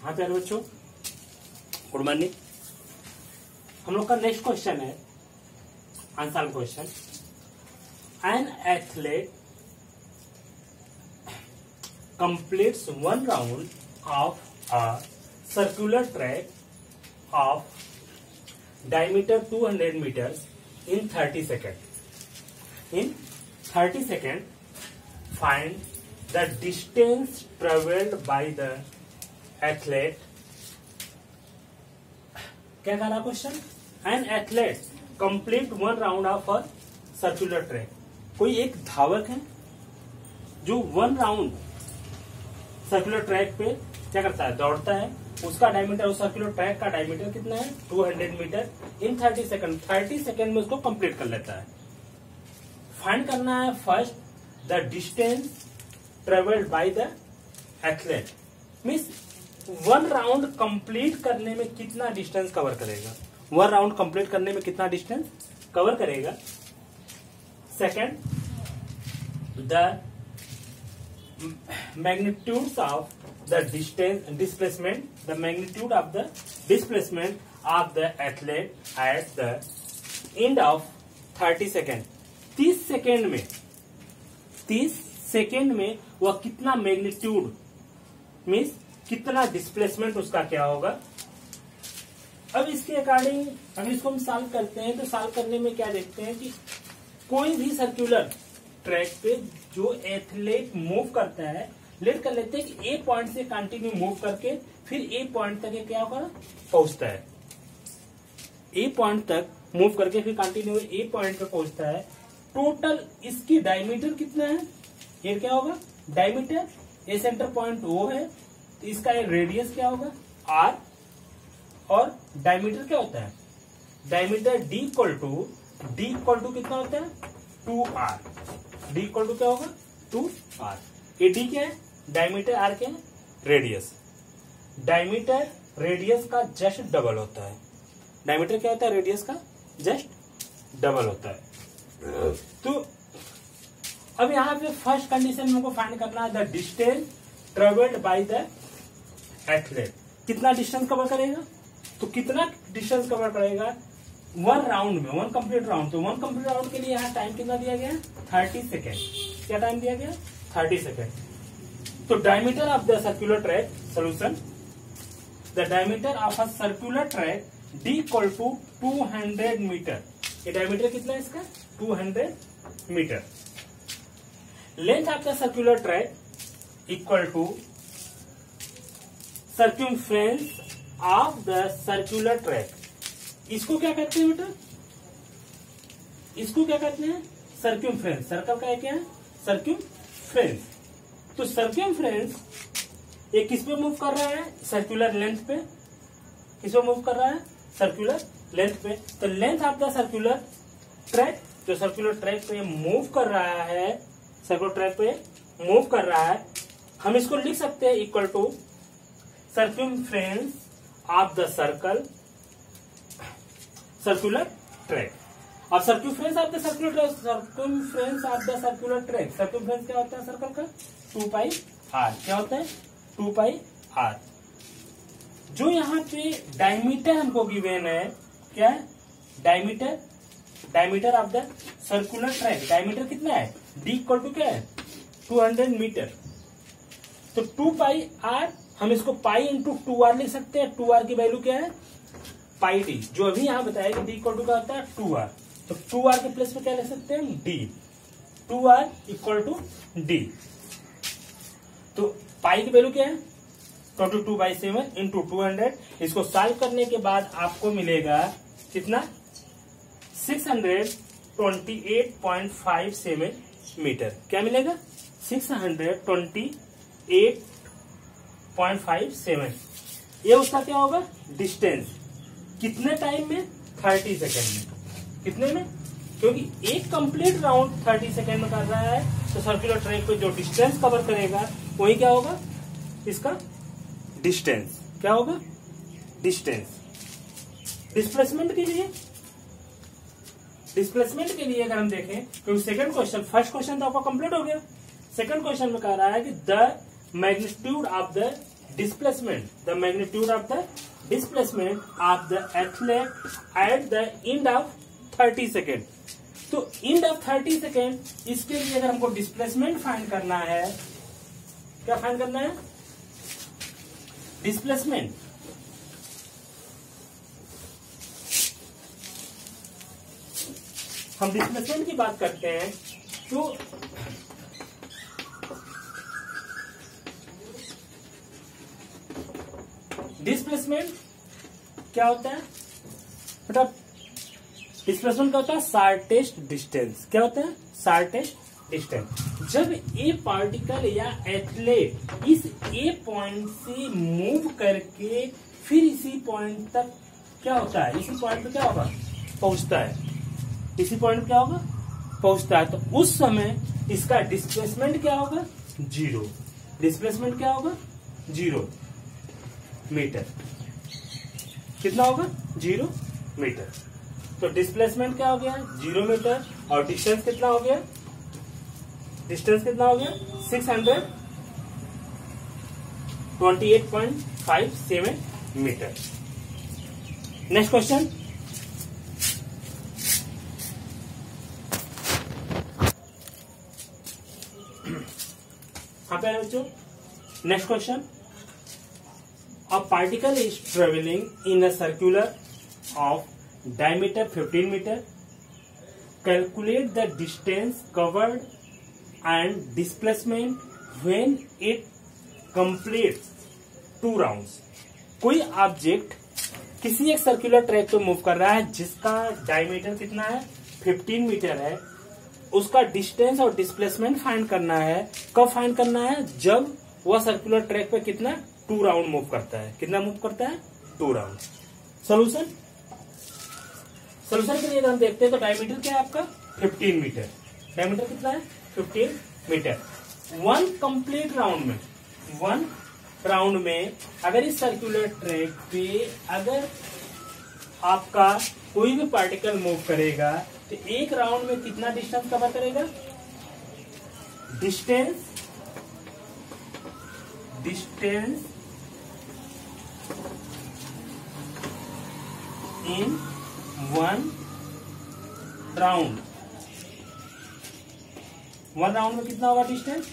हाँ प्यारे बच्चों, गुड मॉर्निंग। हम लोग का नेक्स्ट क्वेश्चन है answer question. An athlete completes one round of a circular track of diameter 200 meters in 30 seconds. In 30 seconds, find the distance traveled by the athlete. क्या कह रहा question? An athlete complete one round of a circular track. कोई एक धावक है जो one round circular track पे क्या करता है, दौड़ता है। उसका डायमीटर, उस सर्कुलर ट्रैक का डायमीटर कितना है? 200 मीटर इन 30 सेकंड। 30 सेकंड में उसको कंप्लीट कर लेता है। फाइंड करना है first the distance travelled by the athlete. Means one round complete करने में कितना डिस्टेंस कवर करेगा, वन राउंड कंप्लीट करने में कितना डिस्टेंस कवर करेगा। Second, the magnitudes of the displacement, the magnitude of the displacement of the athlete at the end of 30 second. 30 second में वह कितना मैग्नीट्यूड मीन्स कितना डिस्प्लेसमेंट उसका क्या होगा। अब इसके अकॉर्डिंग अगर इसको हम सॉल्व करते हैं तो सॉल्व करने में क्या देखते हैं कि कोई भी सर्कुलर ट्रैक पे जो एथलीट मूव करता है, लेट कर लेते हैं कि ए पॉइंट से कंटिन्यू मूव करके फिर ए पॉइंट तक क्या होगा, पहुंचता है। ए पॉइंट तक मूव करके फिर कंटिन्यू ए पॉइंट पे पहुंचता है। टोटल इसकी डायमीटर कितना है, ये क्या होगा डायमीटर। ए सेंटर पॉइंट ओ है तो इसका रेडियस क्या होगा आर, और डायमीटर क्या होता है, डायमीटर डी इक्वल टू कितना होता है 2r। डी इक्वल टू क्या होगा 2r। ये डी क्या है, डायमीटर, आर क्या है रेडियस। डायमीटर रेडियस का जस्ट डबल होता है। डायमीटर क्या होता है, रेडियस का जस्ट डबल होता है। तो अब यहां पे फर्स्ट कंडीशन में हमको फाइंड करना है the distance travelled by the athlete. कितना डिस्टेंस कवर करेगा, तो कितना डिस्टेंस कवर करेगा वन राउंड में, वन कंप्लीट राउंड। तो वन कंप्लीट राउंड के लिए यहाँ टाइम कितना दिया गया 30 सेकेंड। क्या टाइम दिया गया 30 सेकेंड। तो diameter of the circular track solution, the diameter of a circular track D equal to 200 metre. ये डायमीटर कितना है इसका 200 metre. Length of the circular track equal to circumference of the circular track. इसको क्या कहते हैं बेटा, इसको क्या कहते हैं सर्क्यूमफ्रेंस। सर्कल का क्या है सर्क्यूमफ्रेंस। तो सर्क्यूमफ्रेंस ये किस पे मूव कर रहा है, सर्कुलर लेंथ पे। किस पे मूव कर रहा है, सर्कुलर लेंथ पे। तो length of the circular track, जो सर्कुलर ट्रैक पे मूव कर रहा है, सर्कुलर ट्रैक पे मूव कर रहा है, हम इसको लिख सकते हैं equal to circumference of the circular track. और circumference of the circular track, circumference of the circular track, circumference क्या होता है सर्कल का 2πr। क्या होता है 2πr। जो यहाँ पे डायमीटर हमको गिवन है, क्या है diameter, diameter of the circular track. Diameter कितना है डी इक्वल टू क्या है 200 मीटर। तो 2πr हम इसको पाई इंटू 2r लिख सकते हैं। 2r की वैल्यू क्या है पाई डी, जो अभी यहां बताया कि डी इक्वल टू का होता है 2r। तो 2r के प्लेस पे क्या ले सकते हैं D, 2r equal to D. तो पाई की वैल्यू क्या है 22/7 इंटू 200। इसको सॉल्व करने के बाद आपको मिलेगा कितना 628.57 मीटर। क्या मिलेगा 628.57। ये उसका क्या होगा डिस्टेंस। कितने टाइम में 30 सेकेंड में। कितने में, क्योंकि एक कंप्लीट राउंड 30 सेकेंड में कर रहा है, तो सर्कुलर ट्रैक पे जो डिस्टेंस कवर करेगा वही क्या होगा इसका डिस्टेंस। क्या होगा डिस्टेंस। डिस्प्लेसमेंट के लिए अगर हम देखें, क्योंकि सेकंड क्वेश्चन, फर्स्ट क्वेश्चन तो आपका कंप्लीट हो गया। सेकंड क्वेश्चन में कह रहा है कि the magnitude of the displacement, the magnitude of the displacement of the athlete at the end of 30 second. तो एंड ऑफ 30 सेकेंड, इसके लिए अगर हमको डिस्प्लेसमेंट फाइंड करना है, क्या फाइंड करना है? डिस्प्लेसमेंट। हम डिस्प्लेसमेंट की बात करते हैं तो डिस्प्लेसमेंट क्या होता है बेटा? डिस्प्लेसमेंट क्या होता है? Shortest distance. क्या होता है? Shortest distance. जब ए पार्टिकल या एथलीट इस ए पॉइंट से मूव करके फिर इसी पॉइंट तक क्या होता है? इसी पॉइंट पे क्या होगा? पहुंचता है। इसी पॉइंट पे क्या होगा? पहुंचता है। तो उस समय इसका डिस्प्लेसमेंट क्या होगा? 0। डिस्प्लेसमेंट क्या होगा? 0 मीटर। कितना होगा? 0 मीटर। तो डिस्प्लेसमेंट क्या हो गया? 0 मीटर। और डिस्टेंस कितना हो गया? डिस्टेंस कितना हो गया? 628.57 मीटर। Next question. हाँ पे बच्चों, next question. A particle is traveling in a circular of diameter 15 meter. Calculate the distance covered and displacement when it completes 2 rounds. कोई ऑब्जेक्ट किसी एक सर्कुलर ट्रैक पे मूव कर रहा है जिसका डायमीटर कितना है? 15 मीटर है। उसका डिस्टेंस और डिस्प्लेसमेंट फाइंड करना है। कब फाइंड करना है? जब वह सर्कुलर ट्रैक पे कितना 2 राउंड मूव करता है। कितना मूव करता है? 2 राउंड। सोल्यूशन के लिए अगर हम देखते हैं तो डायमीटर क्या है आपका? 15 मीटर। डायमीटर कितना है? 15 मीटर। 1 कंप्लीट राउंड में अगर इस सर्कुलर ट्रैक पे अगर आपका कोई भी पार्टिकल मूव करेगा तो एक राउंड में कितना डिस्टेंस कवर करेगा? Distance in 1 round. 1 राउंड में कितना होगा डिस्टेंस?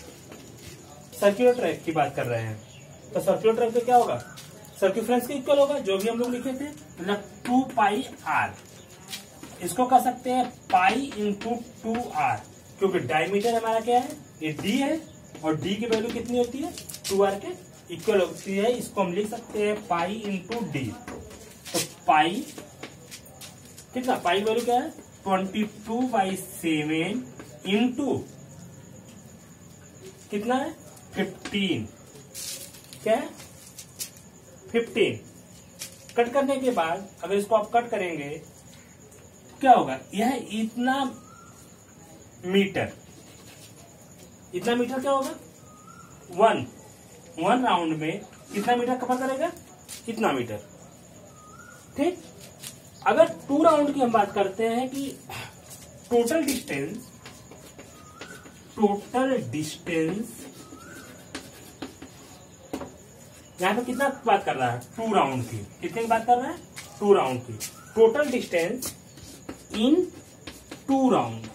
सर्कुलर ट्रैक की बात कर रहे हैं तो सर्कुलर ट्रैक पे क्या होगा? सर्क्यूफ्रेंस के इक्वल होगा, जो भी हम लोग लिखे थे, मतलब 2 पाई आर। इसको कह सकते हैं पाई इंटू 2r, क्योंकि डायमीटर हमारा क्या है? ये d है और d की वैल्यू कितनी होती है? 2r के इक्वल होती है। इसको हम लिख सकते हैं पाई इंटू डी। तो पाई कितना? पाई वैल्यू क्या है? 22/7 इंटू कितना है? 15। क्या है? 15। कट करने के बाद अगर इसको आप कट करेंगे क्या होगा? यह इतना मीटर क्या होगा? 1 राउंड में कितना मीटर कवर करेगा? इतना मीटर। ठीक। अगर 2 राउंड की हम बात करते हैं कि टोटल डिस्टेंस यहां पे कितना बात कर रहा है? 2 राउंड की। कितने की बात कर रहा है? 2 राउंड की। Total distance in 2 round,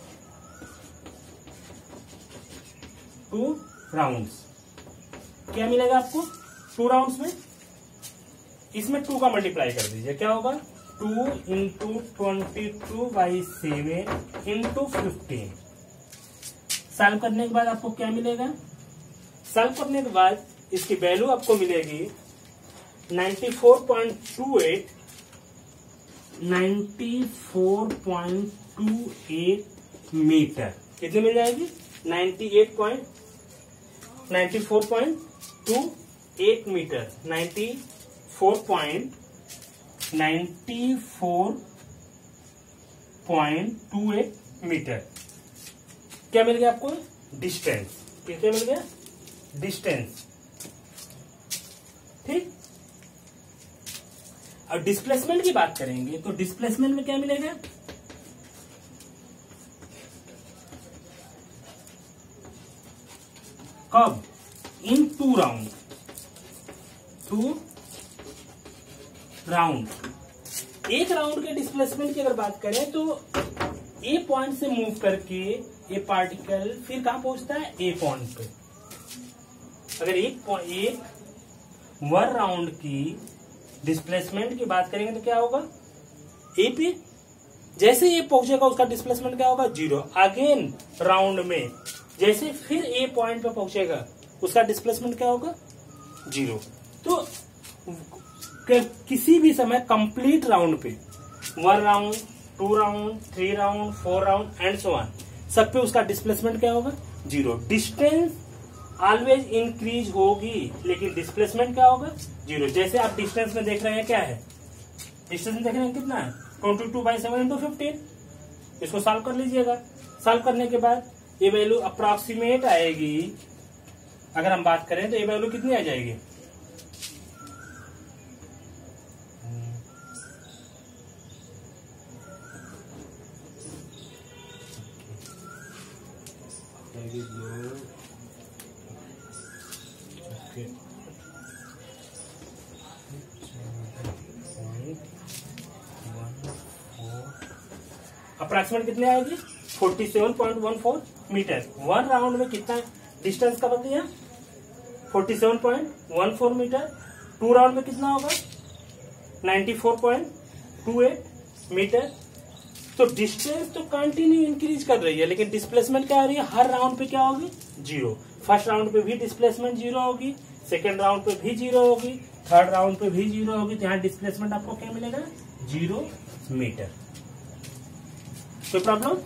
2 rounds क्या मिलेगा आपको? 2 राउंड्स में इसमें 2 का मल्टीप्लाई कर दीजिए। क्या होगा? 2 इंटू 22/7 इंटू 15। सॉल्व करने के बाद आपको क्या मिलेगा? सॉल्व करने के बाद इसकी वैल्यू आपको मिलेगी 94.28 मीटर। कितनी मिल जाएगी? 94.28 मीटर। 94.28 मीटर क्या मिल गया आपको? डिस्टेंस। कितने मिल गया? डिस्टेंस। ठीक। अब डिस्प्लेसमेंट की बात करेंगे तो डिस्प्लेसमेंट में क्या मिलेगा? कब? इन 2 राउंड। 2 राउंड। एक राउंड के डिस्प्लेसमेंट की अगर बात करें तो ए पॉइंट से मूव करके ये पार्टिकल फिर कहां पहुंचता है, ए पॉइंट पे। अगर एक वन राउंड की डिस्प्लेसमेंट की बात करेंगे तो क्या होगा, ए पे जैसे ये पहुंचेगा उसका डिस्प्लेसमेंट क्या होगा, 0। अगेन राउंड में जैसे फिर ए पॉइंट पे पहुंचेगा उसका डिस्प्लेसमेंट क्या होगा, 0। तो किसी भी समय कंप्लीट राउंड पे 1 round, 2 round, 3 round, 4 round and so on, सब पे उसका डिस्प्लेसमेंट क्या होगा, 0। डिस्टेंस ऑलवेज इंक्रीज होगी लेकिन डिस्प्लेसमेंट क्या होगा, 0। जैसे आप डिस्टेंस में देख रहे हैं, क्या है डिस्टेंस में देख रहे हैं, कितना है 22/7 × 15। इसको सॉल्व कर लीजिएगा। सॉल्व करने के बाद ये वैल्यू अप्रोक्सीमेट आएगी। अगर हम बात करें तो ये वैल्यू कितनी आ जाएगी, अप्रॉक्सीमेट कितने आएगी, 47.14 मीटर। 1 राउंड में कितना डिस्टेंस कवर दिया, 47.14 मीटर। 2 राउंड में कितना होगा, 94.28 मीटर। तो डिस्टेंस तो कंटिन्यू इंक्रीज कर रही है लेकिन डिस्प्लेसमेंट क्या आ रही है, हर राउंड पे क्या होगी, 0। फर्स्ट राउंड पे भी डिस्प्लेसमेंट 0 होगी, सेकेंड राउंड पे भी 0 होगी, थर्ड राउंड पे भी 0 होगी। तो यहाँ डिस्प्लेसमेंट आपको क्या मिलेगा, 0 मीटर। कोई प्रॉब्लम।